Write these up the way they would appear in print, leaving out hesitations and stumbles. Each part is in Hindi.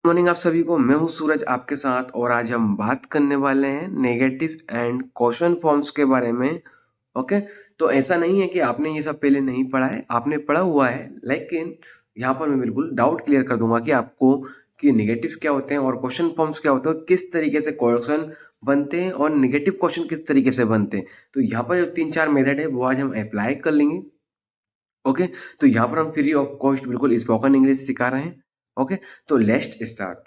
मॉर्निंग आप सभी को। मैं हूं सूरज आपके साथ और आज हम बात करने वाले हैं नेगेटिव एंड क्वेश्चन फॉर्म्स के बारे में। ओके, तो ऐसा नहीं है कि आपने ये सब पहले नहीं पढ़ा है, आपने पढ़ा हुआ है, लेकिन यहाँ पर मैं बिल्कुल डाउट क्लियर कर दूंगा कि आपको कि नेगेटिव क्या होते हैं और क्वेश्चन फॉर्म्स क्या होते हैं, किस तरीके से क्वेश्चन बनते हैं और नेगेटिव क्वेश्चन किस तरीके से बनते हैं। तो यहाँ पर जो 3-4 मेथड है वो आज हम अप्लाई कर लेंगे। ओके, तो यहाँ पर हम फ्री ऑफ कॉस्ट बिल्कुल स्पोकन इंग्लिश सिखा रहे हैं। ओके, तो लेट्स स्टार्ट।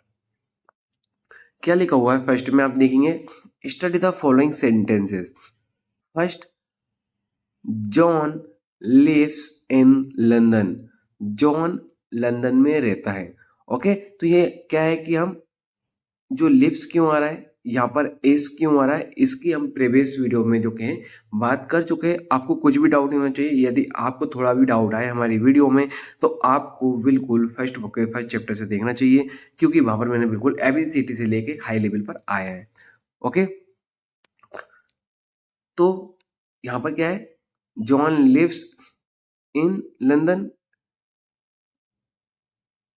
क्या लिखा हुआ है फर्स्ट में आप देखेंगे, study the following sentences. First, John lives in London. John London में रहता है। ओके, तो ये क्या है कि हम जो लिव्स क्यों आ रहा है, यहाँ पर एस क्यों आ रहा है, इसकी हम प्रीवियस वीडियो में जो कहें बात कर चुके हैं। आपको कुछ भी डाउट नहीं होना चाहिए। यदि आपको थोड़ा भी डाउट आए हमारी वीडियो में तो आपको बिल्कुल फर्स्ट बुक के फर्स्ट चैप्टर से देखना चाहिए, क्योंकि वहां पर मैंने बिल्कुल एबीसीडी से लेके हाई लेवल पर आया है। ओके, तो यहाँ पर क्या है, जॉन लिव्स इन लंदन।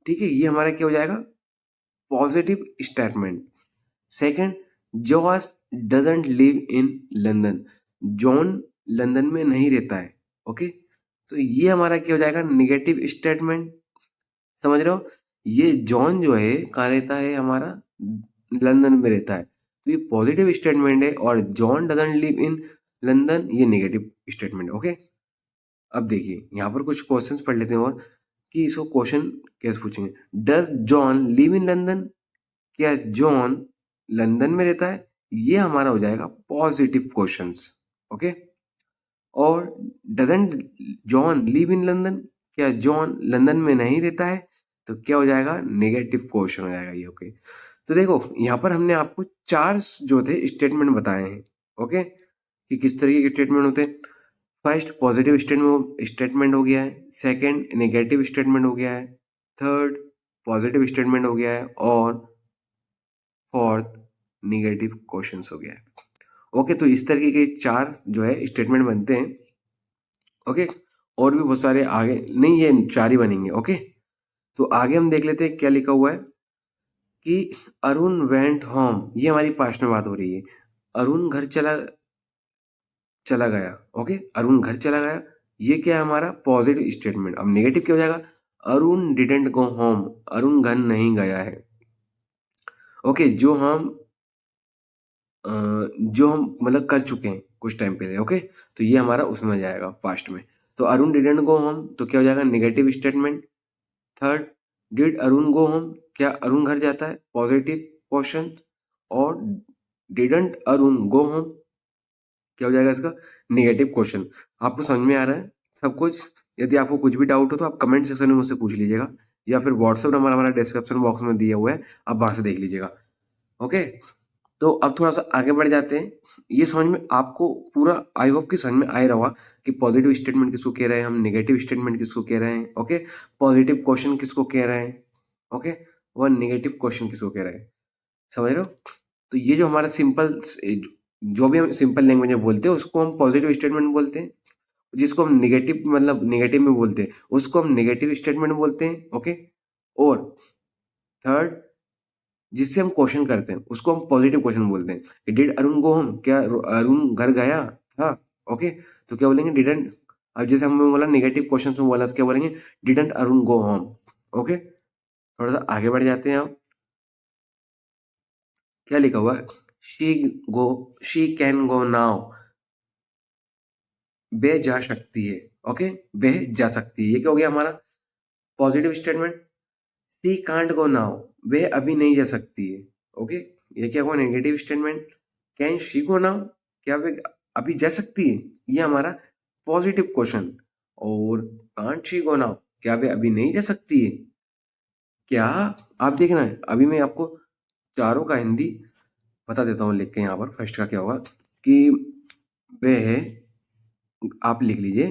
ठीक है, ये हमारा क्या हो जाएगा, positive statement. Second, John doesn't live in London. John London में नहीं रहता है। ओके, तो ये हमारा क्या हो जाएगा, निगेटिव स्टेटमेंट। समझ रहे हो, ये जॉन जो है कहाँ रहता है, हमारा लंदन में रहता है, तो ये पॉजिटिव स्टेटमेंट है। और John doesn't live in London, ये नेगेटिव स्टेटमेंट। ओके, अब देखिए यहाँ पर कुछ क्वेश्चंस पढ़ लेते हैं और कि इसको क्वेश्चन कैसे पूछेंगे। Does John live in London, क्या जॉन लंदन में रहता है, ये हमारा हो जाएगा पॉजिटिव क्वेश्चंस। ओके, और doesn't John live in London, क्या जॉन लंदन में नहीं रहता है, तो क्या हो जाएगा, नेगेटिव क्वेश्चन हो जाएगा ये। ओके, तो देखो यहाँ पर हमने आपको चार जो थे स्टेटमेंट बताए हैं। ओके, कि किस तरीके के स्टेटमेंट होते हैं। फर्स्ट पॉजिटिव स्टेटमेंट हो गया है, सेकंड नेगेटिव स्टेटमेंट हो गया है, थर्ड पॉजिटिव स्टेटमेंट हो गया है, और फोर्थ निगेटिव क्वेश्चंस हो गया है। ओके, तो इस तरीके के चार जो है स्टेटमेंट बनते हैं। ओके, और भी बहुत सारे आगे नहीं, ये चार ही बनेंगे। ओके, तो आगे हम देख लेते हैं क्या लिखा हुआ है कि अरुण वेंट होम। ये हमारी पास्ट में बात हो रही है। अरुण घर चला चला गया। ओके, अरुण घर चला गया, ये क्या है, हमारा पॉजिटिव स्टेटमेंट। अब नेगेटिव क्या हो जाएगा, Arun didn't go home. Arun घर नहीं गया है। ओके, जो हम मतलब कर चुके हैं कुछ टाइम पहले। ओके, तो ये हमारा उसमें आ जाएगा पास्ट में। तो अरुण डिडेंट गो होम, तो क्या हो जाएगा, negative statement. Third, did Arun go home, क्या अरुण घर जाता है, पॉजिटिव क्वेश्चन। और डिडंट अरुण गो होम, क्या हो जाएगा इसका, नेगेटिव क्वेश्चन। आपको समझ में आ रहा है सब कुछ। यदि आपको कुछ भी डाउट हो तो आप कमेंट सेक्शन में मुझसे पूछ लीजिएगा, या फिर व्हाट्सएप नंबर हमारा डिस्क्रिप्शन बॉक्स में दिया हुआ है, आप वहां से देख लीजिएगा। ओके, तो अब थोड़ा सा आगे बढ़ जाते हैं। ये समझ में आपको पूरा आई होप कि समझ में आ ही रहा होगा कि पॉजिटिव स्टेटमेंट किसको कह रहे हैं हम, नेगेटिव स्टेटमेंट किसको कह रहे हैं। ओके, पॉजिटिव क्वेश्चन किसको कह रहे हैं, ओके, और नेगेटिव क्वेश्चन किसको कह रहे हैं। समझ रहे हो, तो ये जो हमारा सिंपल जो भी हम सिंपल लैंग्वेज में बोलते हैं उसको हम पॉजिटिव स्टेटमेंट बोलते हैं। जिसको हम नेगेटिव मतलब नेगेटिव में बोलते हैं उसको हम नेगेटिव स्टेटमेंट बोलते हैं। ओके, और थर्ड जिससे हम क्वेश्चन करते हैं उसको हम पॉजिटिव क्वेश्चन बोलते हैं। डिड अरुण गो होम, क्या अरुण घर गया था। ओके, तो क्या बोलेंगे, डिडंट। अब जैसे हमने बोला नेगेटिव क्वेश्चन में बोला तो क्या बोलेंगे, didn't Arun go home. Okay, थोड़ा सा आगे बढ़ जाते हैं। आप क्या लिखा हुआ है, she go she can go now, वह जा सकती है। ओके, वह जा सकती है, ये क्या हो गया हमारा positive statement. She can't go now, वह अभी नहीं जा सकती है। ओके, ये क्या हुआ, negative statement. Can she go now, क्या वह अभी जा सकती है, ये हमारा पॉजिटिव क्वेश्चन। और कांट शी गो नाउ, क्या वह अभी नहीं जा सकती है। क्या, आप देखना है अभी मैं आपको चारों का हिंदी बता देता हूँ लिख के। यहाँ पर फर्स्ट का क्या होगा कि वह, आप लिख लीजिए,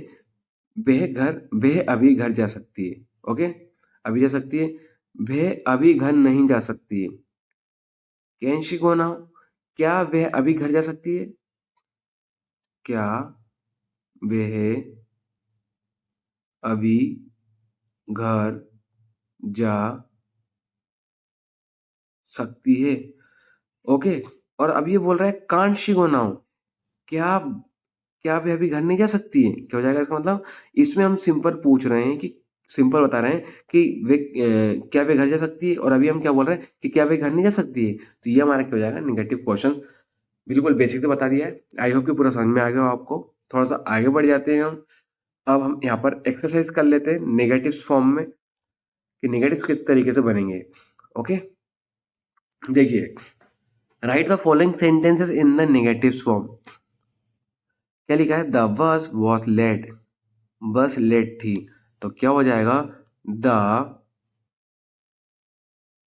वह अभी घर जा सकती है। ओके, अभी जा सकती है, वह अभी घर नहीं जा सकती है। कैन शी गो नाउ, क्या वह अभी घर जा सकती है, क्या वह अभी घर जा सकती है। ओके, और अब ये बोल रहा है कांट शी गो नाउ, क्या क्या वे अभी घर नहीं जा सकती है? क्या हो जाएगा इसका मतलब? इसमें हम सिंपल पूछ रहे हैं कि सिंपल बता रहे हैं कि वे क्या वे घर जा सकती है, और अभी हम क्या बोल रहे हैं कि क्या वे घर नहीं जा सकती है? तो ये हमारा क्या हो जाएगा? Negative question. बिल्कुल बेसिक तो बता दिया है। आई होप कि पूरा समझ में आ गया हो आपको। थोड़ा सा आगे बढ़ जाते हैं हम। अब हम यहाँ पर एक्सरसाइज कर लेते हैं नेगेटिव फॉर्म में, कि नेगेटिव किस तरीके से बनेंगे। ओके, देखिए, right the following sentences in the negative form. क्या लिखा है? द बस वॉज लेट, बस लेट थी। तो क्या हो जाएगा? The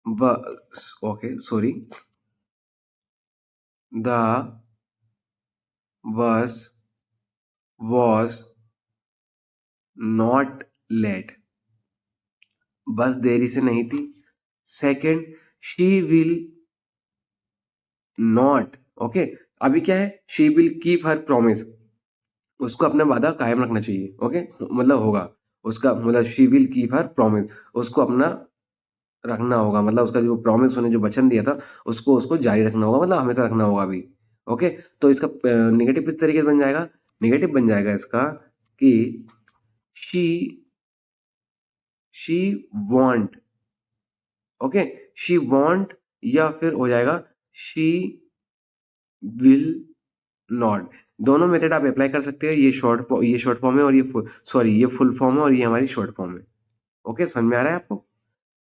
bus, okay sorry, the bus was not let, बस देरी से नहीं थी। Second, she will not, okay, अभी क्या है? She will keep her promise, उसको अपना वादा कायम रखना चाहिए। ओके, मतलब होगा उसका, मतलब she will keep her promise, उसको अपना रखना होगा, मतलब उसका जो प्रॉमिस, उन्होंने जो वचन दिया था उसको उसको जारी रखना होगा, मतलब हमेशा रखना होगा अभी। ओके, तो इसका नेगेटिव किस तरीके से बन जाएगा? नेगेटिव बन जाएगा इसका कि she she want, okay, she want, या फिर हो जाएगा शी विल नॉट। दोनों मेथड आप अप्लाई कर सकते हैं। ये शॉर्ट फॉर्म है, और ये सॉरी ये फुल फॉर्म है, और ये हमारी शॉर्ट फॉर्म है। ओके, समझ में आ रहा है आपको?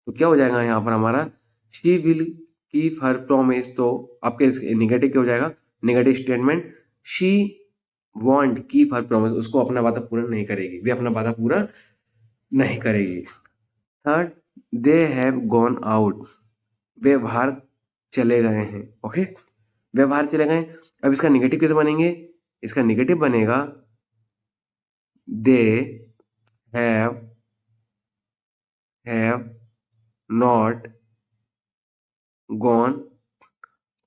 तो क्या हो जाएगा यहाँ पर हमारा? She will keep her promise, तो आपके निगेटिव क्या हो जाएगा? Negative statement, she want keep her promise, उसको अपना वादा पूरा नहीं करेगी, वे अपना वादा पूरा नहीं करेगी। Third, they have gone out, वे बाहर चले गए हैं। ओके, वे बाहर चले गए। अब इसका निगेटिव कैसे बनेंगे? इसका निगेटिव बनेगा they have have not gone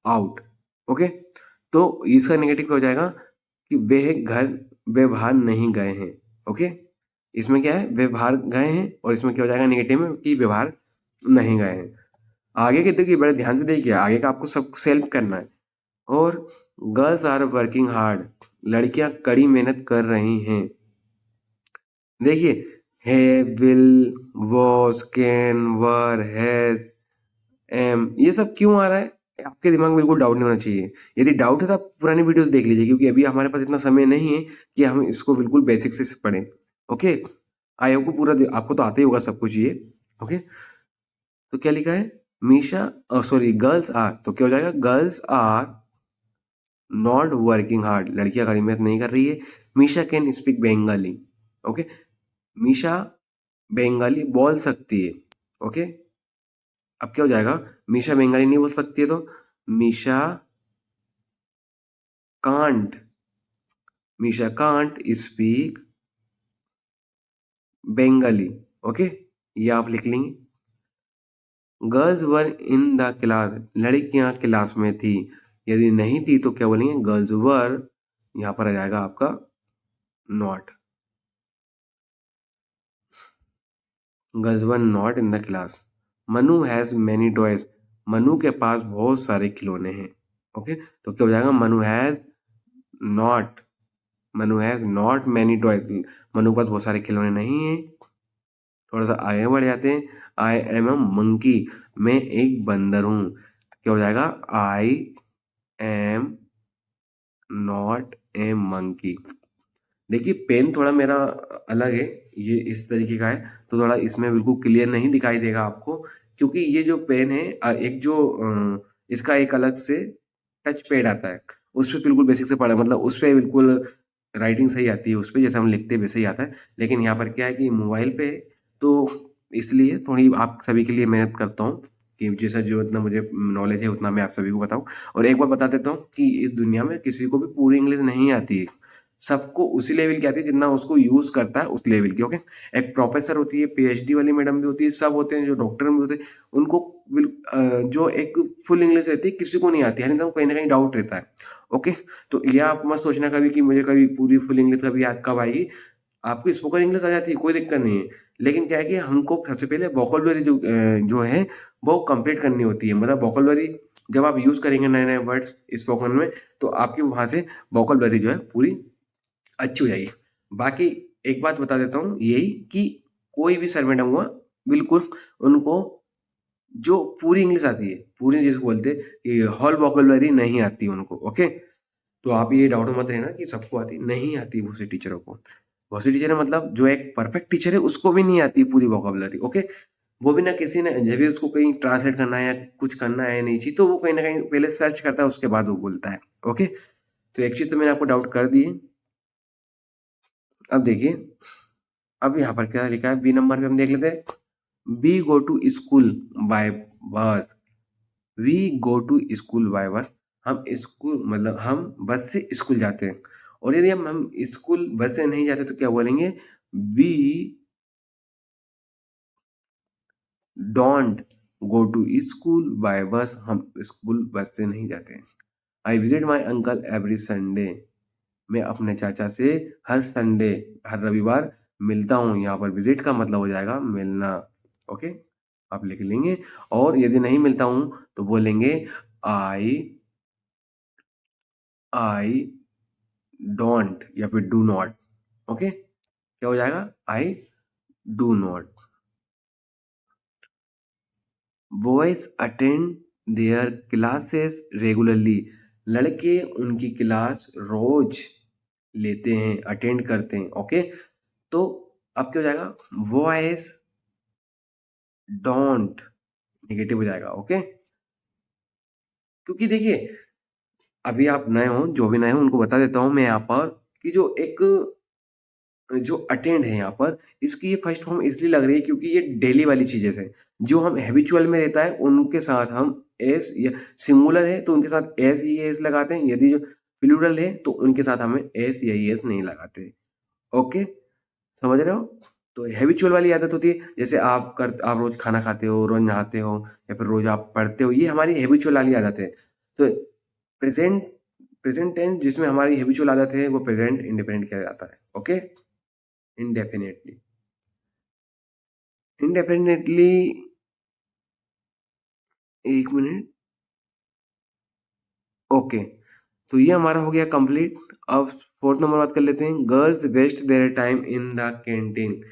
out. Okay, तो इसका नेगेटिव क्या हो जाएगा? कि वे बाहर नहीं गए हैं। ओके, इसमें क्या है? वे बाहर गए हैं, और इसमें क्या हो जाएगा नेगेटिव में? कि वे बाहर नहीं गए हैं। आगे के देखिए, बड़े ध्यान से देखिए, आगे का आपको सब सेल्फ करना है। और गर्ल्स आर वर्किंग हार्ड, लड़कियां कड़ी मेहनत कर रही हैं। देखिए, है, will, was, can, were, has, am, ये सब क्यों आ रहा है? आपके दिमाग में बिल्कुल डाउट नहीं होना चाहिए। यदि डाउट है तो आप पुरानी वीडियोस देख लीजिए, क्योंकि अभी हमारे पास इतना समय नहीं है कि हम इसको बिल्कुल बेसिक से पढ़ें। ओके, आई होप को आपको तो आते ही होगा सब कुछ ये। ओके, तो क्या लिखा है? मीशा, सॉरी, गर्ल्स आर, तो क्या हो जाएगा? Girls are not working hard, लड़कियां कड़ी मेहनत नहीं कर रही है। Misha can speak Bengali, okay, Misha Bengali बोल सकती है। ओके, अब क्या हो जाएगा? मीशा बंगाली नहीं बोल सकती है, तो Misha can't, Misha can't speak Bengali. Okay, ये आप लिख लेंगे। Girls were in the class, लड़कियां क्लास में थी। यदि नहीं थी तो क्या बोलेंगे? गर्ल्स वर, यहां पर आ जाएगा आपका not, girls were not in the class. Manu has many toys, Manu के पास बहुत सारे खिलौने हैं। ओके, तो क्या हो जाएगा? Not Manu has not many toys, Manu के पास बहुत सारे खिलौने नहीं हैं। थोड़ा सा आगे बढ़ जाते हैं। आई एम अ मंकी, मैं एक बंदर हूं। क्या हो जाएगा? I am not a monkey. देखिए, पेन थोड़ा मेरा अलग है, ये इस तरीके का है, तो थोड़ा इसमें बिल्कुल क्लियर नहीं दिखाई देगा आपको, क्योंकि ये जो पेन है, एक जो इसका एक अलग से टच पैड आता है, उस पे बिल्कुल बेसिक से पढ़ा, मतलब उस पे बिल्कुल राइटिंग सही आती है, उस पे जैसे हम लिखते हैं वैसे ही आता है। लेकिन यहाँ पर क्या है कि मोबाइल पे है, तो इसलिए थोड़ी आप सभी के लिए मेहनत करता हूँ कि जैसा जो इतना मुझे नॉलेज है उतना मैं आप सभी को बताऊँ। और एक बार बता देता हूँ कि इस दुनिया में किसी को भी पूरी इंग्लिश नहीं आती है, सबको उसी लेवल की आती है जितना उसको यूज करता है उस लेवल की। ओके, एक प्रोफेसर होती है, पीएचडी वाली मैडम भी होती है, सब होते हैं, जो डॉक्टर भी होते हैं, उनको जो एक फुल इंग्लिश रहती है किसी को नहीं आती है, यानी तो कहीं ना कहीं डाउट रहता है। ओके, तो यह आप मत सोचना कभी कि मुझे कभी पूरी फुल इंग्लिश कभी याद कब आएगी। आपको स्पोकन इंग्लिश आ जाती है, कोई दिक्कत नहीं है। लेकिन क्या है कि हमको सबसे पहले वोकैब्युलरी जो है वो कंप्लीट करनी होती है। मतलब वोकैब्युलरी जब आप यूज़ करेंगे नए-नए वर्ड्स स्पोकन में, तो आपकी वहाँ से वोकैब्युलरी जो है पूरी अच्छी हो जाएगी। बाकी एक बात बता देता हूँ यही कि कोई भी सर मैडम हुआ, बिल्कुल उनको जो पूरी इंग्लिश आती है, पूरी जिसको बोलते हैं कि होल वोकैब्युलरी नहीं आती उनको, ओके? तो आप ये डाउट में मत रहना कि सबको आती है, नहीं आती बहुत से टीचरों को। बहुत से टीचर है मतलब जो एक परफेक्ट टीचर है उसको भी नहीं आती पूरी वोकैब्युलरी, ओके? वो भी ना किसी ने जब भी उसको कहीं ट्रांसलेट करना है या कुछ करना है नई चीज़, तो वो कहीं न कहीं पहले सर्च करता है उसके बाद वो बोलता है, ओके? तो एक चीज़ तो मैंने आपको डाउट कर दी है। अब देखिए, अब यहाँ पर क्या लिखा है बी नंबर पे हम देख लेते हैं। We go to school by bus. We go to school by bus. हम स्कूल मतलब हम बस से स्कूल जाते हैं। और यदि हम स्कूल बस से नहीं जाते तो क्या बोलेंगे? We don't go to school by bus. हम स्कूल बस से नहीं जाते हैं। I visit my uncle every Sunday. मैं अपने चाचा से हर संडे, हर रविवार मिलता हूँ। यहाँ पर विजिट का मतलब हो जाएगा मिलना, ओके? आप लिख लेंगे। और यदि नहीं मिलता हूँ तो बोलेंगे आई आई डोंट या फिर डू नॉट, ओके? क्या हो जाएगा? I do not. Boys attend there classes regularly. लड़के उनकी क्लास रोज लेते हैं, अटेंड करते हैं, ओके? तो अब क्या हो जाएगा? बॉयज डोंट नेगेटिव हो जाएगा, ओके? क्योंकि देखिए, अभी आप नए हो, जो भी नए हो उनको बता देता हूँ मैं यहाँ पर कि जो अटेंड है यहाँ पर, इसकी ये फर्स्ट फॉर्म इसलिए लग रही है क्योंकि ये डेली वाली चीज़ें हैं। जो हम हैबिचुअल में रहता है उनके साथ हम एस या सिंगुलर है तो उनके साथ एस ई एस लगाते हैं। यदि जो प्लूरल है तो उनके साथ हमें एस या ई एस नहीं लगाते। ओके? समझ रहे हो? तो हैबिचुअल वाली आदत होती है जैसे आप रोज़ खाना खाते हो, रोज़ नहाते हो या फिर रोज़ आप पढ़ते हो, ये हमारी हैबिचुअल वाली आदत है। तो प्रेज़ेंट प्रेज़ेंट टेंस जिसमें हमारी हैबिचुअल आदत है वो प्रेज़ेंट इंडेफिनिट किया जाता है। ओके? इंडेफिनिटली। इंडेफिनिटली 1 minute, okay. तो ये हमारा हो गया कंप्लीट। अब 4th नंबर बात कर लेते हैं। Girls waste their time in the canteen.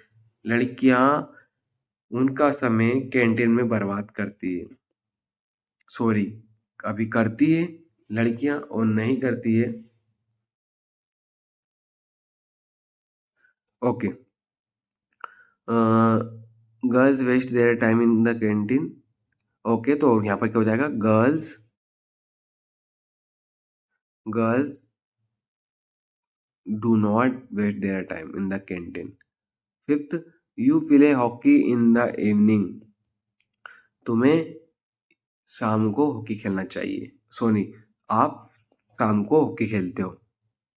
लड़कियां उनका समय कैंटीन में बर्बाद करती है। सॉरी, अभी करती है लड़कियां और नहीं करती है। Okay, girls waste their time in the canteen. Okay, तो यहाँ पर क्या हो जाएगा? Girls girls do not waste their time in the canteen. Fifth, you play hockey in the evening. तुम्हें शाम को हॉकी खेलना चाहिए। सोनी, आप शाम को हॉकी खेलते हो।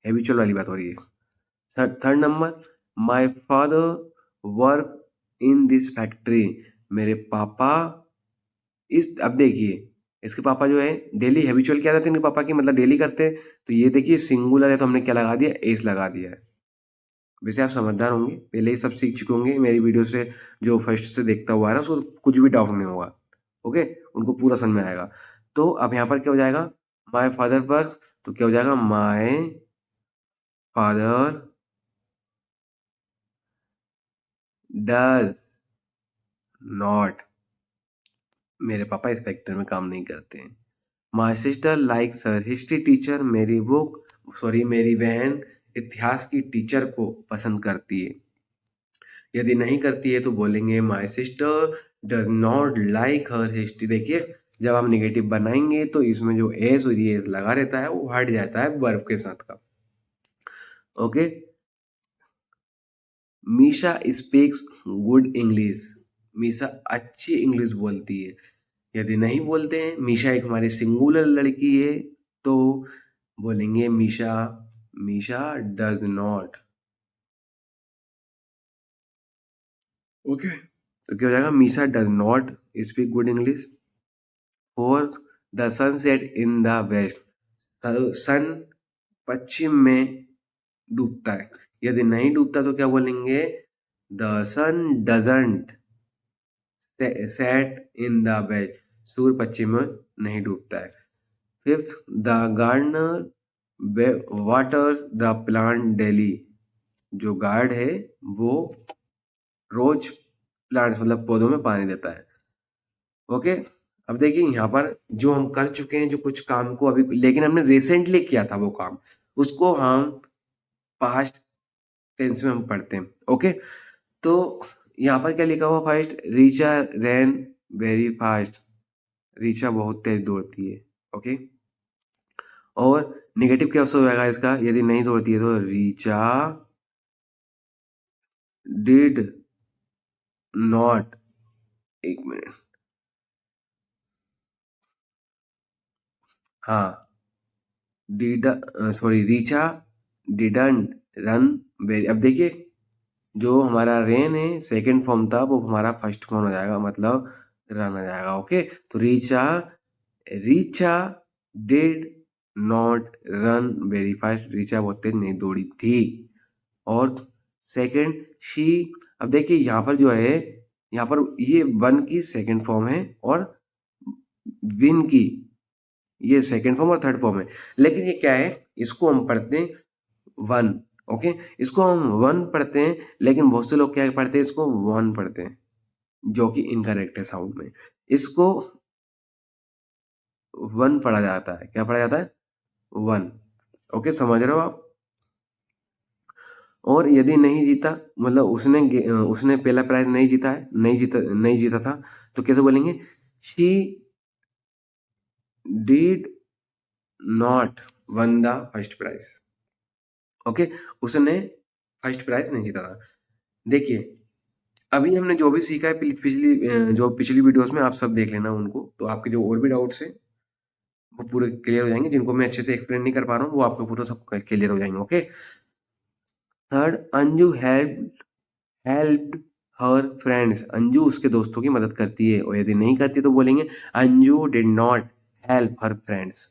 हैबिचुअल वाली बात हो रही है। Third number, my father work in this factory. मेरे पापा इस अब देखिए, इसके पापा जो है डेली हैबिचुअल क्या रहते हैं इनके पापा की, मतलब डेली करते हैं। तो ये देखिए सिंगुलर है तो हमने क्या लगा दिया? एस लगा दिया है। वैसे आप समझदार होंगे, पहले ही सब सीख चुके होंगे मेरी वीडियो से। जो फर्स्ट से देखता हुआ है ना उसको कुछ भी डाउट नहीं होगा, ओके? उनको पूरा समझ में आएगा। तो अब यहाँ पर क्या हो जाएगा? माय फादर वर्क, तो क्या हो जाएगा? My father does not. मेरे पापा इस फैक्ट्री में काम नहीं करते हैं। My sister likes her history teacher. मेरी बहन इतिहास की टीचर को पसंद करती है। यदि नहीं करती है तो बोलेंगे my sister does not like her history. देखिए, जब हम नेगेटिव बनाएंगे तो इसमें जो एस और ये एस लगा रहता है वो हट जाता है वर्ब के साथ का, okay? Misha speaks good English. Misha अच्छी इंग्लिश बोलती है। यदि नहीं बोलते हैं, मीशा एक हमारी सिंगुलर लड़की है, तो बोलेंगे Misha Misha does not, okay? तो क्या हो जाएगा? Misha does not speak good English. Fourth, the sun set in the west. Sun पश्चिम में डूबता है। यदि नहीं डूबता तो क्या बोलेंगे, the sun doesn't set in the west, सूर्य पश्चिम में नहीं डूबता है। Fifth, the gardener waters the plant daily, जो गार्ड है वो रोज प्लांट्स मतलब पौधों में पानी देता है। ओके, अब देखिए यहाँ पर जो हम कर चुके हैं जो कुछ काम को अभी, लेकिन हमने रिसेंटली किया था वो काम, उसको हम पास्ट टेंस में हम पढ़ते हैं। ओके, तो यहाँ पर क्या लिखा हुआ, फर्स्ट, रीचा रैन वेरी फास्ट, रीचा बहुत तेज दौड़ती है। ओके, और नेगेटिव क्या हो जाएगा इसका, यदि नहीं दौड़ती है तो रीचा डिड नॉट, एक मिनट, हाँ, did sorry, Richa didn't run very, अब देखिए जो हमारा रेन है सेकंड फॉर्म था वो हमारा फर्स्ट फॉर्म हो जाएगा, मतलब रन आ जाएगा। ओके, तो Richa Richa did not run very fast, Richa बहुत तेज नहीं दौड़ी थी। और सेकंड, शी, अब देखिए यहाँ पर जो है, यहाँ पर ये वन की सेकंड फॉर्म है और विन की ये सेकंड फॉर्म और थर्ड फॉर्म है, लेकिन ये क्या है, इसको हम पढ़ते हैं वन। ओके, इसको हम वन पढ़ते हैं, लेकिन बहुत से लोग क्या पढ़ते हैं, इसको वन पढ़ते हैं, जो कि इनकरेक्ट है साउंड में। इसको वन पढ़ा जाता है, क्या पढ़ा जाता है, वन। ओके, समझ रहे हो आप। और यदि नहीं जीता, मतलब उसने पहला प्राइज नहीं जीता है, नहीं जीता था, तो कैसे बोलेंगे, she did not won the first prize. Okay, उसने फर्स्ट प्राइज नहीं जीता था। देखिए अभी हमने जो भी सीखा है पिछली वीडियोस में, आप सब देख लेना उनको, तो आपके जो और भी डाउट्स हैं वो पूरे क्लियर हो जाएंगे, जिनको मैं अच्छे से एक्सप्लेन नहीं कर पा रहा हूँ वो आपको पूरा सब क्लियर हो जाएंगे। ओके, थर्ड, अंजू हेल्प्ड हर फ्रेंड्स, अंजू उसके दोस्तों की मदद करती है, और यदि नहीं करती तो बोलेंगे Anju did not help her friends.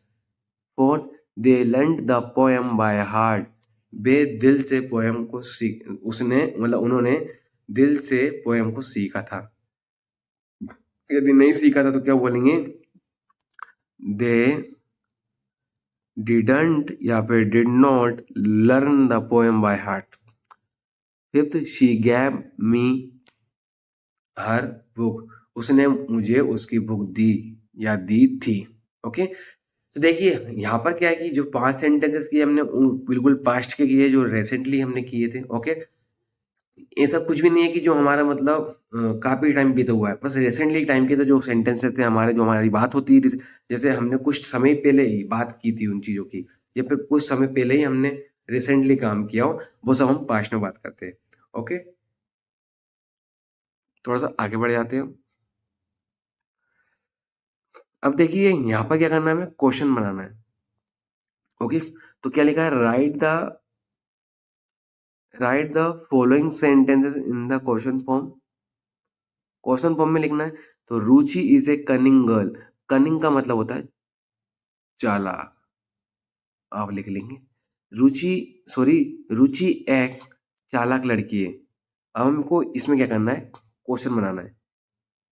Fourth, they learned the poem by heart, वे दिल से पोएम को सीख, उसने मतलब उन्होंने दिल से पोएम को सीखा था। यदि नहीं सीखा था तो क्या बोलेंगे, दे डिडंट या फिर did not learn the poem by heart. Fifth, she gave me her book, उसने मुझे उसकी बुक दी या दी थी। ओके, तो देखिए यहाँ पर क्या है कि जो 5 सेंटेंसेस किए हमने बिल्कुल पास्ट के किए, जो रिसेंटली हमने किए थे। ओके, ऐसा कुछ भी नहीं है कि जो हमारा मतलब काफी टाइम बीता हुआ है, बस रिसेंटली टाइम के तो जो सेंटेंसेस थे हमारे, जो हमारी बात होती है, जैसे हमने कुछ समय पहले ही बात की थी उन चीजों की, या फिर कुछ समय पहले ही हमने रिसेंटली काम किया हो, वो सब हम पास्ट में बात करते हैं। ओके, थोड़ा सा आगे बढ़ जाते हैं। अब देखिए यहाँ पर क्या करना है, हमें क्वेश्चन बनाना है। ओके, तो क्या लिखा है, write the following sentences in the question form, question form में लिखना है। तो Ruchi is a cunning girl, cunning का मतलब होता है चालाक, आप लिख लेंगे रुचि, सॉरी, रुचि एक चालाक लड़की है। अब हमको इसमें क्या करना है, क्वेश्चन बनाना है।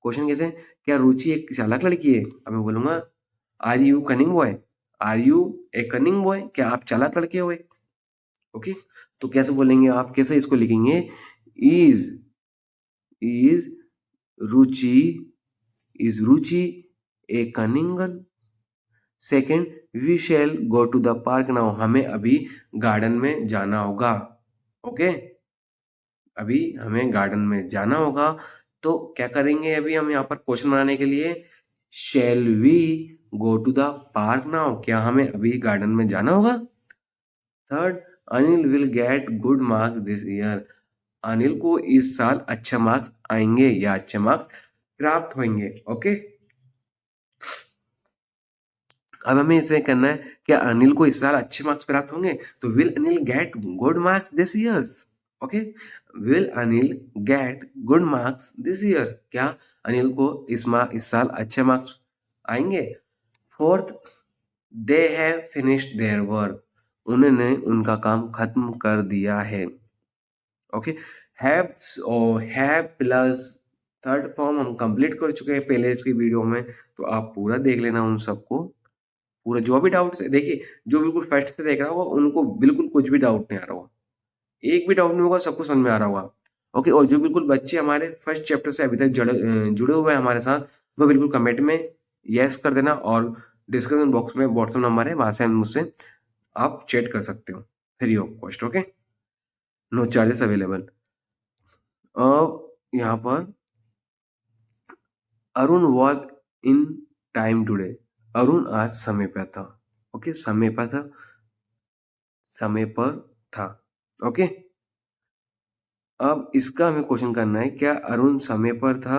क्वेश्चन कैसे, क्या रुचि एक चालाक लड़की है, अब मैं बोलूंगा are you cunning boy, are you a cunning boy, क्या आप चालाक लड़के हो। ओके, तो कैसे बोलेंगे आप, कैसे इसको लिखेंगे, is is Ruchi is Ruchi a cunning girl. Second, we shall go to the park now, हमें अभी गार्डन में जाना होगा। ओके, अभी हमें गार्डन में जाना होगा, तो क्या करेंगे, अभी हम यहाँ पर क्वेश्चन बनाने के लिए, shall we go to the park now, क्या हमें अभी गार्डन में जाना होगा। Third, Anil will get good marks this year, Anil को इस साल अच्छे मार्क्स आएंगे या अच्छे मार्क्स प्राप्त होंगे। ओके, अब हमें इसे करना है, क्या अनिल को इस साल अच्छे मार्क्स प्राप्त होंगे, तो will Anil gate good marks this year. Okay, will Anil gate good marks this year, क्या अनिल को इस साल अच्छे मार्क्स आएंगे। Fourth, they have finished their work, उन्होंने उनका काम खत्म कर दिया है। ओके, हैव और हैव प्लस थर्ड फॉर्म हम कंप्लीट कर चुके हैं पहले की वीडियो में, तो आप पूरा देख लेना उन सबको। पूरा जो भी डाउट देखिए, जो बिल्कुल फर्स्ट से देख रहा होगा उनको बिल्कुल कुछ भी डाउट नहीं आ रहा होगा, एक भी डाउट नहीं होगा, सबको समझ में आ रहा होगा। ओके, और जो बिल्कुल बच्चे हमारे फर्स्ट चैप्टर से अभी तक जुड़े हुए हैं हमारे साथ, वो बिल्कुल कमेंट में यस कर देना, और डिस्क्रिप्शन बॉक्स में व्हाट्सएप नंबर है, वहां से मुझसे आप चैट कर सकते हो free of cost. Okay, no charges available. अब यहाँ पर Arun was in time today, Arun आज समय पर था। ओके, समय पर था, समय पर था। ओके, अब इसका हमें क्वेश्चन करना है, क्या अरुण समय पर था?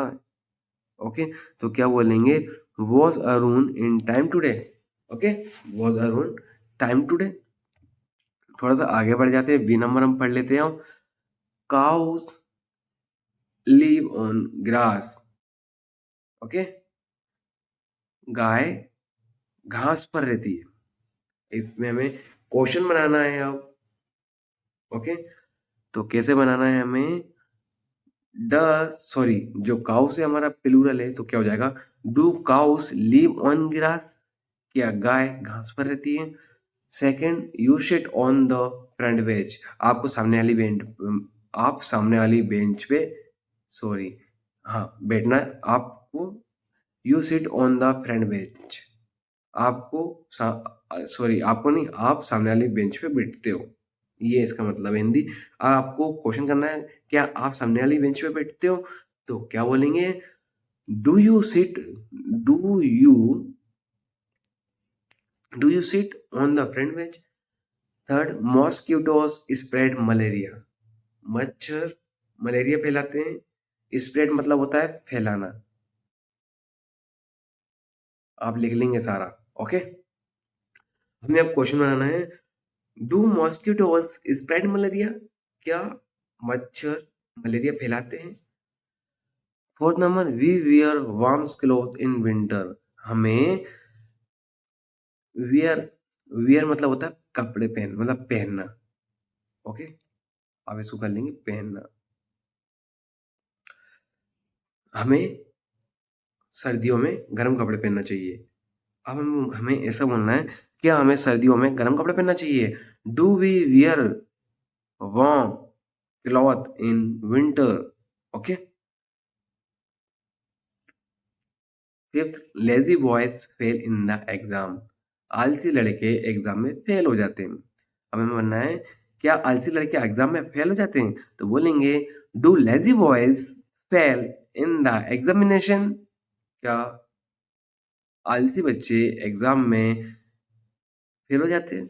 ओके, तो क्या बोलेंगे, was Arun in time today. Okay, was Arun time today. थोड़ा सा आगे बढ़ जाते हैं, बी नंबर हम पढ़ लेते हैं। Cows live on grass. Okay, गाय घास पर रहती है। इसमें हमें क्वेश्चन बनाना है अब। ओके, तो कैसे बनाना है हमें, सॉरी, जो काउ से हमारा प्लूरल है तो क्या हो जाएगा, do cows live on grass, क्या गाय घास पर रहती है। Second, you sit on the front bench, आपको सामने वाली बेंच, आप सामने वाली बेंच पे, सॉरी, हाँ बैठना है आपको। You sit on the front bench, आपको सॉरी, आपको नहीं, आप सामने वाली बेंच पे बैठते हो, ये इसका मतलब है हिंदी। आपको क्वेश्चन करना है, क्या आप सामने वाली बेंच पे बैठते हो, तो क्या बोलेंगे, do you sit, do you do you sit on the front bench. Third, mosquitoes spread malaria, मच्छर मलेरिया फैलाते हैं। स्प्रेड मतलब होता है फैलाना, आप लिख लेंगे सारा। ओके, हमें अब क्वेश्चन बनाना है, डू मॉस्किटोस स्प्रेड मलेरिया, क्या मच्छर मलेरिया फैलाते हैं। Fourth number, we wear warm cloth in winter, हमें वियर, वियर मतलब होता है कपड़े पहन, मतलब पहनना। ओके, आप इसको कर लेंगे पहनना, हमें सर्दियों में गर्म कपड़े पहनना चाहिए। अब हमें ऐसा बोलना है, क्या हमें सर्दियों में गर्म कपड़े पहनना चाहिए, do we wear warm cloth in winter. Okay, fifth, lazy boys fail in the exam, आलसी लड़के एग्जाम में फेल हो जाते हैं। अब हमें बनना है, क्या आलसी लड़के एग्जाम में फेल हो जाते हैं, तो बोलेंगे, do lazy boys fail in the examination, क्या आलसी बच्चे एग्जाम में फेल हो जाते हैं।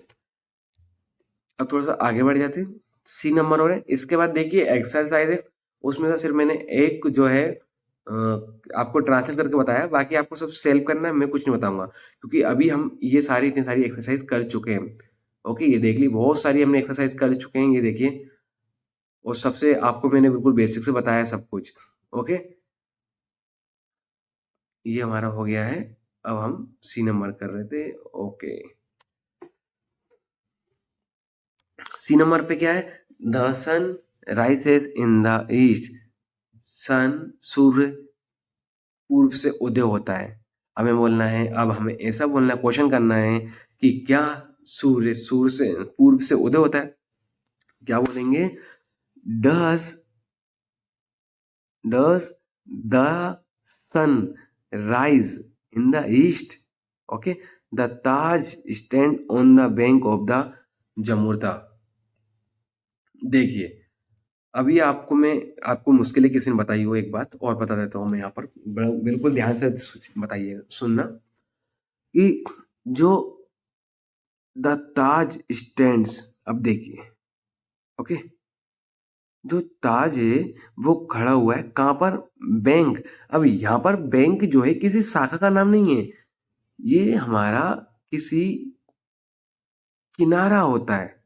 अब थोड़ा सा आगे बढ़ जाते हैं, सी नंबर हो रहा है। इसके बाद देखिए एक्सरसाइज है, उसमें से सिर्फ मैंने एक जो है आपको ट्रांसलेट करके बताया, बाकी आपको सब सेल्फ करना है, मैं कुछ नहीं बताऊंगा, क्योंकि अभी हम ये सारी इतनी सारी एक्सरसाइज कर चुके हैं। ओके, ये देख ली, बहुत सारी हमने एक्सरसाइज कर चुके हैं, ये देखिए, और सबसे आपको मैंने बिल्कुल बेसिक से बताया सब कुछ। ओके, ये हमारा हो गया है। अब हम सी नंबर कर रहे थे। ओके, सी नंबर पे क्या है, the sun rises in the east, sun सूर्य पूर्व से उदय होता है। हमें बोलना है, अब हमें ऐसा बोलना है, क्वेश्चन करना है कि क्या सूर्य सूर्य से पूर्व से उदय होता है। क्या बोलेंगे, does does the sun rise in the east. Okay, the Taj stand on the bank of the Jamuna. देखिए, अभी आपको मैं, आपको मुश्किलें किसी ने बताई हो, एक बात और बता देता हूँ मैं यहाँ पर, बिल्कुल ध्यान से बताइए, सुनना, कि जो द ताज स्टैंड्स, अब देखिए, ओके, जो ताज है वो खड़ा हुआ है कहाँ पर, बैंक। अब यहाँ पर बैंक जो है किसी शाखा का नाम नहीं है, ये हमारा किसी किनारा होता है।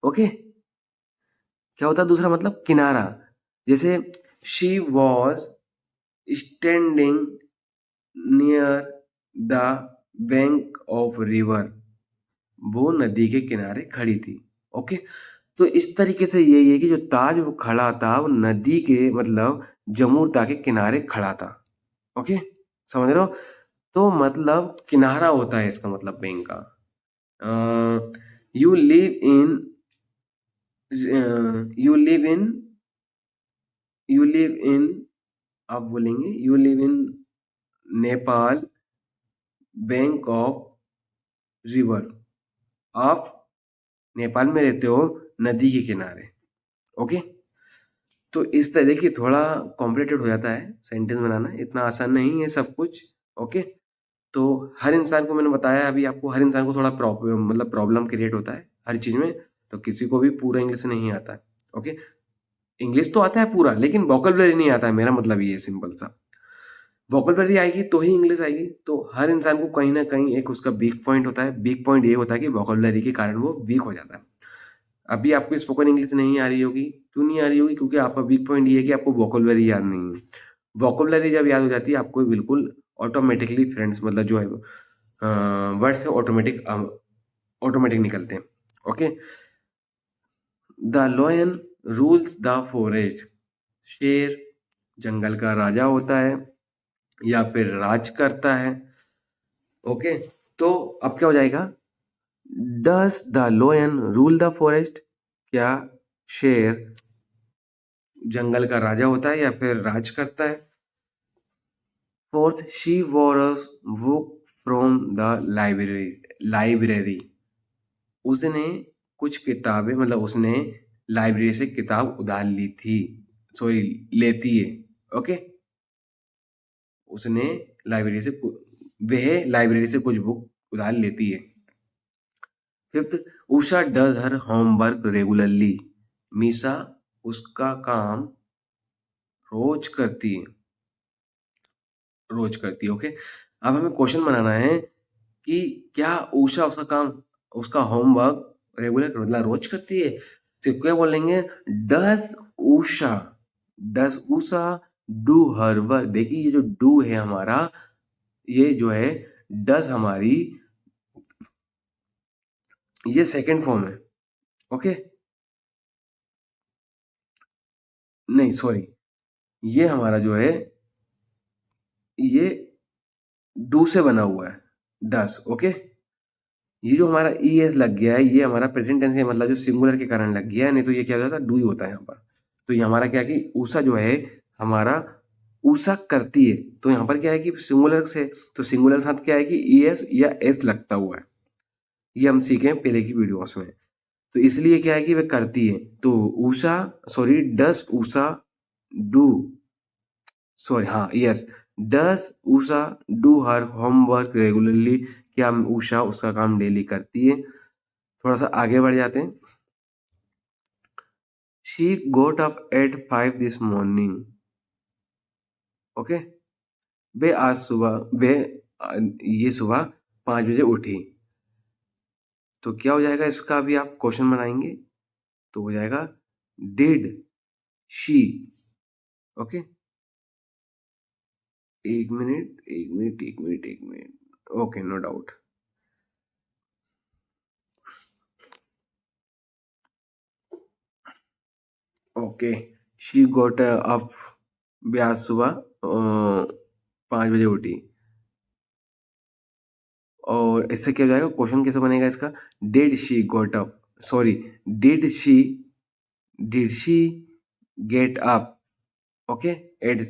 ओके, क्या होता है दूसरा मतलब, किनारा। जैसे she was standing near the bank of river, वो नदी के किनारे खड़ी थी। ओके, तो इस तरीके से यही है कि जो ताज वो खड़ा था वो नदी के मतलब जमुर्ता के किनारे खड़ा था। ओके, समझ रहे हो? तो मतलब किनारा होता है इसका मतलब बैंक का। You live in you live in you live in आप बोलेंगे you live in Nepal bank of river. आप नेपाल में रहते हो नदी के किनारे। ओके, तो इस तरह देखिए थोड़ा कॉम्प्लिकेटेड हो जाता है सेंटेंस बनाना, इतना आसान नहीं है सब कुछ। ओके, तो हर इंसान को मैंने बताया अभी आपको, हर इंसान को थोड़ा प्रॉब्लम क्रिएट होता है हर चीज में। तो किसी को भी पूरा इंग्लिश नहीं आता है। ओके, इंग्लिश तो आता है पूरा लेकिन वोकैबुलरी नहीं आता है, मेरा मतलब ये है सिंपल सा। वोकैबुलरी आएगी तो ही इंग्लिश आएगी। तो हर इंसान को कहीं ना कहीं एक उसका वीक पॉइंट होता है। वीक पॉइंट ये होता है कि वोकैबुलरी के कारण वो वीक हो जाता है। अभी आपको स्पोकन इंग्लिश नहीं आ रही होगी, क्यों नहीं आ रही होगी? क्योंकि आपका वीक पॉइंट ये है कि आपको वोकैबुलरी याद नहीं है। वोकैबुलरी जब याद हो जाती है आपको बिल्कुल ऑटोमेटिकली फ्रेंड्स मतलब जो है वर्ड्स ऑटोमेटिक ऑटोमेटिक निकलते हैं। Okay, the lion rules the forest. शेर जंगल का राजा होता है या फिर राज करता है। ओके, तो अब क्या हो जाएगा? Does the lion rule the forest? क्या शेर जंगल का राजा होता है या फिर राज करता है? Fourth, she borrows book from the library. उसने कुछ किताबें मतलब उसने लाइब्रेरी से किताब उधार ली थी, सॉरी लेती है। ओके, उसने लाइब्रेरी से वह लाइब्रेरी से कुछ बुक उधार लेती है। Fifth, Usha does her homework regularly. Misa उसका काम रोज करती है, रोज करती है। ओके, अब हमें क्वेश्चन बनाना है कि क्या उषा उसका काम उसका होमवर्क रेगुलर मतलब रोज करती है? तो क्या बोलेंगे? Does Usha does Usha do her work. देखिए ये जो डू है हमारा, ये जो है डज हमारी ये सेकंड फॉर्म है। ओके, नहीं सॉरी, ये हमारा जो है ये डू से बना हुआ है डस। ओके, ये जो हमारा ई एस लग गया है ये हमारा प्रेजेंट टेंस है मतलब जो सिंगुलर के कारण लग गया है, नहीं तो ये क्या हो जाता है? डू ही होता है यहाँ पर। तो ये हमारा क्या है कि ऊषा जो है हमारा ऊषा करती है, तो यहाँ पर क्या है कि सिंगुलर से, तो सिंगुलर साथ क्या है कि ई एस या एस लगता हुआ है। ये हम सीखे हैं पहले की वीडियोस में। तो इसलिए क्या है कि वह करती है, तो Usha sorry does Usha do sorry हाँ yes, does Usha do her homework regularly? क्या उषा उसका काम डेली करती है? थोड़ा सा आगे बढ़ जाते हैं। She got up at 5 this morning. Okay, वे आज सुबह वे ये सुबह 5 बजे उठी। तो क्या हो जाएगा इसका? अभी आप क्वेश्चन बनाएंगे तो हो जाएगा डिड शी। ओके, एक मिनट एक मिनट एक मिनट एक minute, okay no doubt. Okay, she got up वे आज सुबह 5 बजे उठी। और इससे क्या हो जाएगा? क्वेश्चन कैसे बनेगा इसका? Did she got up sorry did she get up okay at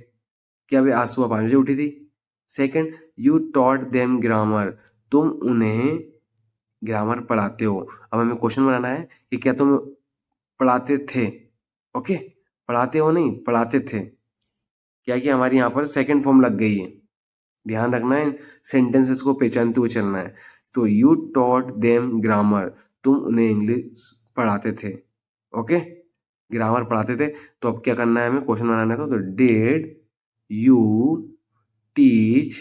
क्या वे आज सुबह 5 बजे उठी थी? Second, you taught them grammar. तुम उन्हें ग्रामर पढ़ाते हो। अब हमें क्वेश्चन बनाना है कि क्या तुम पढ़ाते थे? ओके, पढ़ाते हो नहीं पढ़ाते थे। क्या है कि हमारी यहाँ पर सेकंड फॉर्म लग गई है, ध्यान रखना है, सेंटेंसेस को पहचानते हुए चलना है। तो यू टॉट देम ग्रामर, तुम उन्हें इंग्लिश पढ़ाते थे। ओके, ग्रामर पढ़ाते थे। तो अब क्या करना है? हमें क्वेश्चन बनाना है। तो did you teach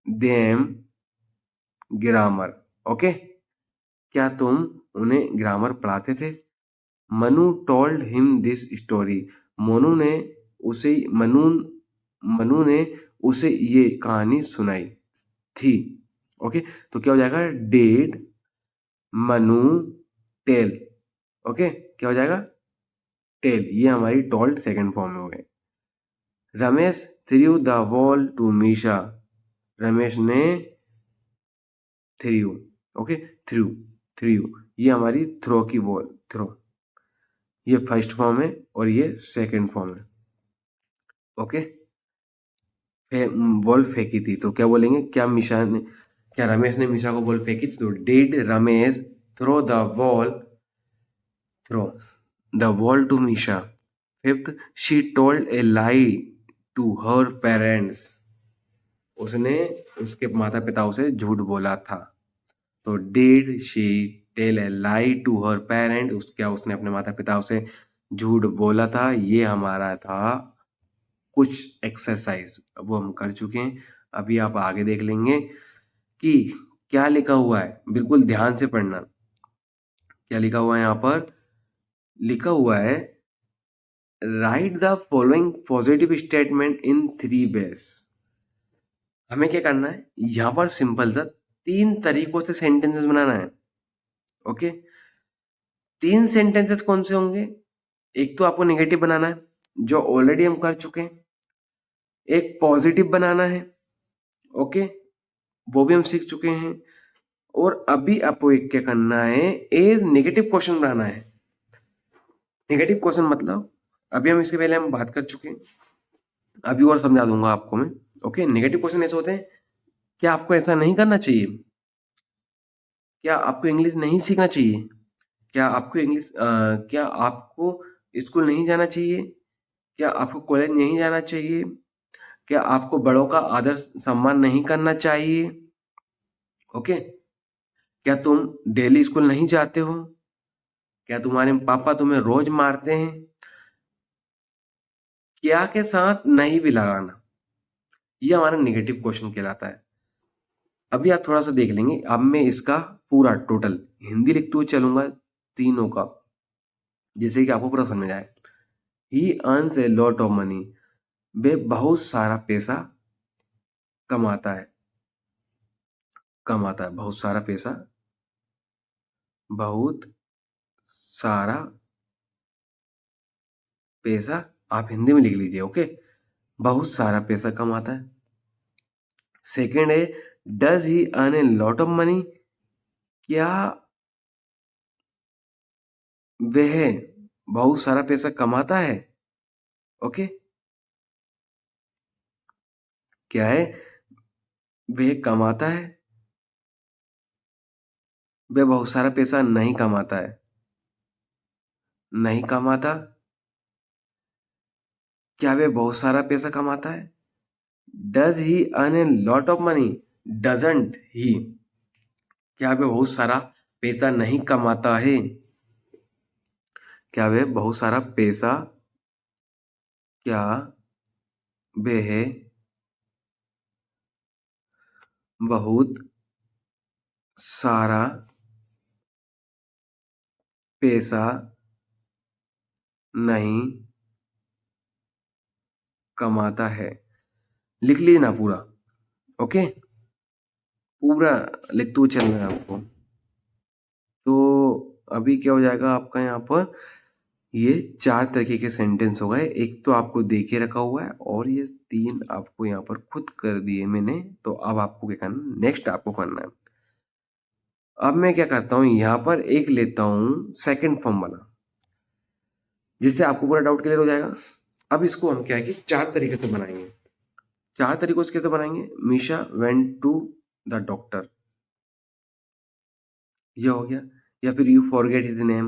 them grammar? Okay, क्या तुम उन्हें ग्रामर पढ़ाते थे? Manu told him this story. Monu ने उसे मनु मनु ने उसे ये कहानी सुनाई थी। ओके, तो क्या हो जाएगा? Did Manu tell. ओके, क्या हो जाएगा? टेल। ये हमारी टोल्ड सेकंड फॉर्म में हो गए। Ramesh threw the ball to Misha. Ramesh ने थ्रू, ओके, थ्रू, थ्रू, ये हमारी थ्रो की बॉल, थ्रो। ये फर्स्ट फॉर्म है और ये सेकंड फॉर्म है। ओके, बॉल फेंकी थी तो क्या बोलेंगे? क्या रमेश ने मीशा को बॉल फेंकी थी? तो did Ramesh throw the ball, throw the ball to Misha. Fifth, she told a lie to her parents. उसने उसके माता पिताओं से झूठ बोला था। तो did she tell a lie to her parent, क्या उसने अपने माता पिताओं से झूठ बोला था? ये हमारा था कुछ एक्सरसाइज, वो हम कर चुके हैं। अभी आप आगे देख लेंगे कि क्या लिखा हुआ है, बिल्कुल ध्यान से पढ़ना। क्या लिखा हुआ है यहाँ पर? लिखा हुआ है write the following positive statement in 3 ways. हमें क्या करना है यहाँ पर? सिंपल सा 3 तरीकों से सेंटेंसेस बनाना है। ओके, 3 सेंटेंसेस कौन से होंगे? एक तो आपको नेगेटिव बनाना है, जो ऑलरेडी हम कर चुके हैं। एक पॉजिटिव बनाना है, ओके, वो भी हम सीख चुके हैं। और अभी आपको एक क्या करना है? ए नेगेटिव क्वेश्चन बनाना है। नेगेटिव क्वेश्चन मतलब अभी हम इसके पहले हम बात कर चुके हैं, अभी और समझा दूंगा आपको मैं। ओके, नेगेटिव क्वेश्चन ऐसे होते हैं, क्या आपको ऐसा नहीं करना चाहिए? क्या आपको इंग्लिश नहीं सीखना चाहिए? क्या आपको स्कूल नहीं जाना चाहिए? क्या आपको कॉलेज नहीं जाना चाहिए? क्या आपको बड़ों का आदर सम्मान नहीं करना चाहिए? ओके, क्या तुम डेली स्कूल नहीं जाते हो? क्या तुम्हारे पापा तुम्हें रोज मारते हैं? क्या के साथ नहीं भी लगाना, ये हमारा नेगेटिव क्वेश्चन कहलाता है। अभी आप थोड़ा सा देख लेंगे, अब मैं इसका पूरा टोटल हिंदी लिखते हुए चलूंगा तीनों का, जैसे कि आपको पूरा समझ आए। He earns a lot of money. वे बहुत सारा पैसा कमाता है। कमाता है, बहुत सारा पैसा, बहुत सारा पैसा। आप हिंदी में लिख लीजिए, ओके, बहुत सारा पैसा कमाता है। सेकेंड है, does he earn A lot of money. क्या वह बहुत सारा पैसा कमाता है? ओके, क्या है? वह कमाता है। वह बहुत सारा पैसा नहीं कमाता है। नहीं कमाता। क्या वह बहुत सारा पैसा कमाता है? Does he earn A lot of money. Doesn't ही, क्या वह बहुत सारा पैसा नहीं कमाता है? क्या वह बहुत सारा पैसा, क्या वह बहुत सारा पैसा नहीं कमाता है? लिख लीजिए ना पूरा, ओके, पूरा लिखते हुए चलना है आपको। तो अभी क्या हो जाएगा आपका यहाँ पर? ये 4 तरीके के सेंटेंस हो गए। एक तो आपको दे के रखा हुआ है और ये 3 आपको यहाँ पर खुद कर दिए मैंने। तो अब आपको क्या करना है? नेक्स्ट आपको करना है, अब मैं क्या करता हूँ यहाँ पर एक लेता हूँ सेकंड फॉर्म वाला, जिससे आपको पूरा डाउट क्लियर हो जाएगा। अब इसको हम क्या है कि 4 तरीके से बनाएंगे। 4 तरीकों से कैसे बनाएंगे? Misha went to the doctor, ये हो गया। या फिर यू फॉरगेट हिज नेम,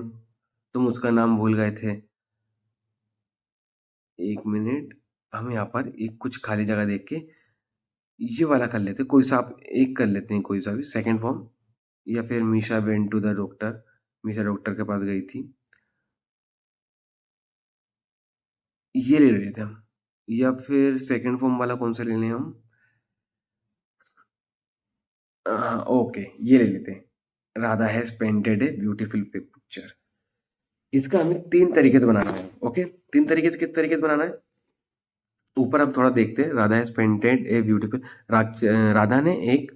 तुम उसका नाम भूल गए थे। एक मिनट, हम यहाँ पर एक कुछ खाली जगह देख के ये वाला कर लेते हैं, कोई सा आप एक कर लेते हैं, कोई सा भी सेकंड फॉर्म। या फिर Misha went to the doctor, Misha doctor के पास गई थी, ये ले लेते हैं हम। या फिर सेकंड फॉर्म वाला कौन सा ले लें हम? ओके, ये ले लेते हैं, Radha has painted a beautiful picture. इसका हमें 3 तरीके से बनाना है। ओके, 3 तरीके से, किस तरीके से बनाना है? ऊपर हम थोड़ा देखते हैं। Radha has painted a beautiful, Radha ने एक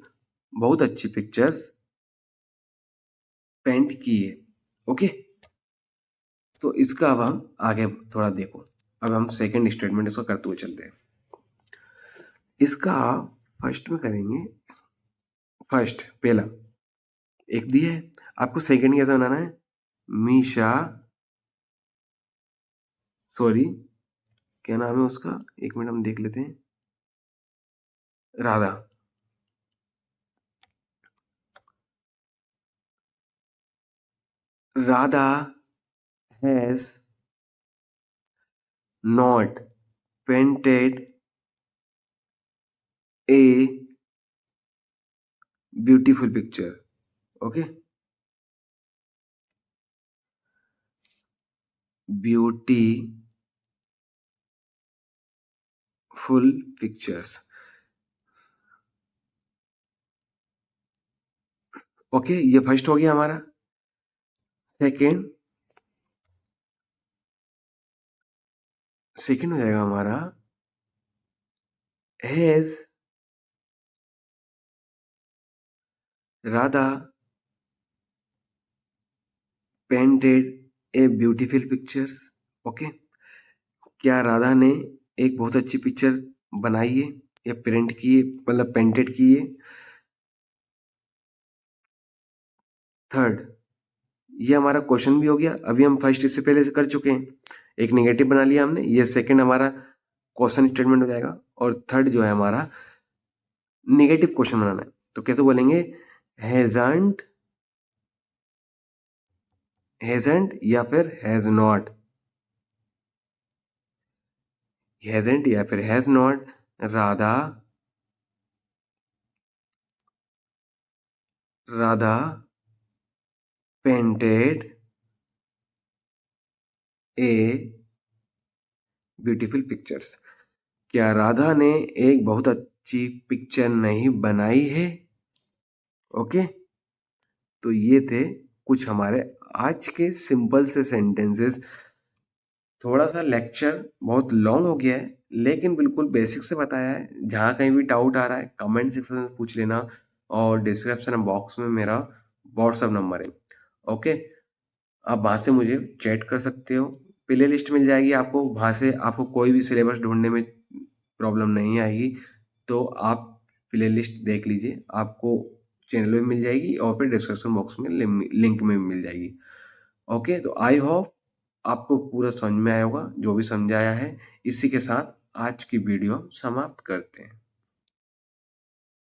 बहुत अच्छी पिक्चर्स पेंट की है। ओके, तो इसका अब हम आगे थोड़ा देखो, अब हम सेकंड स्टेटमेंट इसको करते हुए चलते हैं। इसका फर्स्ट में करेंगे, फर्स्ट पहला एक दिया है, आपको सेकंड कैसे बनाना है, मीशा, सॉरी क्या नाम है उसका, एक मिनट हम देख लेते हैं, Radha, Radha has not painted a beautiful picture, okay, beautiful pictures, okay, ये फर्स्ट हो गया हमारा। सेकंड, सेकंड हो जाएगा हमारा has Radha painted a beautiful pictures, okay, क्या राधा ने एक बहुत अच्छी पिक्चर बनाई है या प्रिंट की है, मतलब पेंटेड की है। थर्ड, ये हमारा क्वेश्चन भी हो गया, अभी हम फर्स्ट इससे पहले से कर चुके हैं, एक नेगेटिव बना लिया हमने, ये सेकंड हमारा क्वेश्चन स्टेटमेंट हो जाएगा, और थर्ड जो है हमारा नेगेटिव क्वेश्चन बनाना है, तो कैसे बोलेंगे, हैजंट, हैजंट या फिर हैज नॉट, हैजंट या फिर has not Radha, Radha painted a beautiful pictures, क्या राधा ने एक बहुत अच्छी पिक्चर नहीं बनाई है, ओके। तो ये थे कुछ हमारे आज के सिंपल से सेंटेंसेस, थोड़ा सा लेक्चर बहुत लॉन्ग हो गया है, लेकिन बिल्कुल बेसिक से बताया है, जहाँ कहीं भी डाउट आ रहा है कमेंट सेक्शन में पूछ लेना, और डिस्क्रिप्शन बॉक्स में मेरा व्हाट्सअप नंबर है, ओके, आप वहाँ से मुझे चैट कर सकते हो, प्ले लिस्ट मिल जाएगी आपको, वहाँ से आपको कोई भी सिलेबस ढूंढने में प्रॉब्लम नहीं आएगी, तो आप प्ले लिस्ट देख लीजिए, आपको चैनल में मिल जाएगी और फिर डिस्क्रिप्शन बॉक्स में लिंक में मिल जाएगी, ओके। तो आई होप आपको पूरा समझ में आया होगा जो भी समझाया है। इसी के साथ आज की वीडियो समाप्त करते हैं।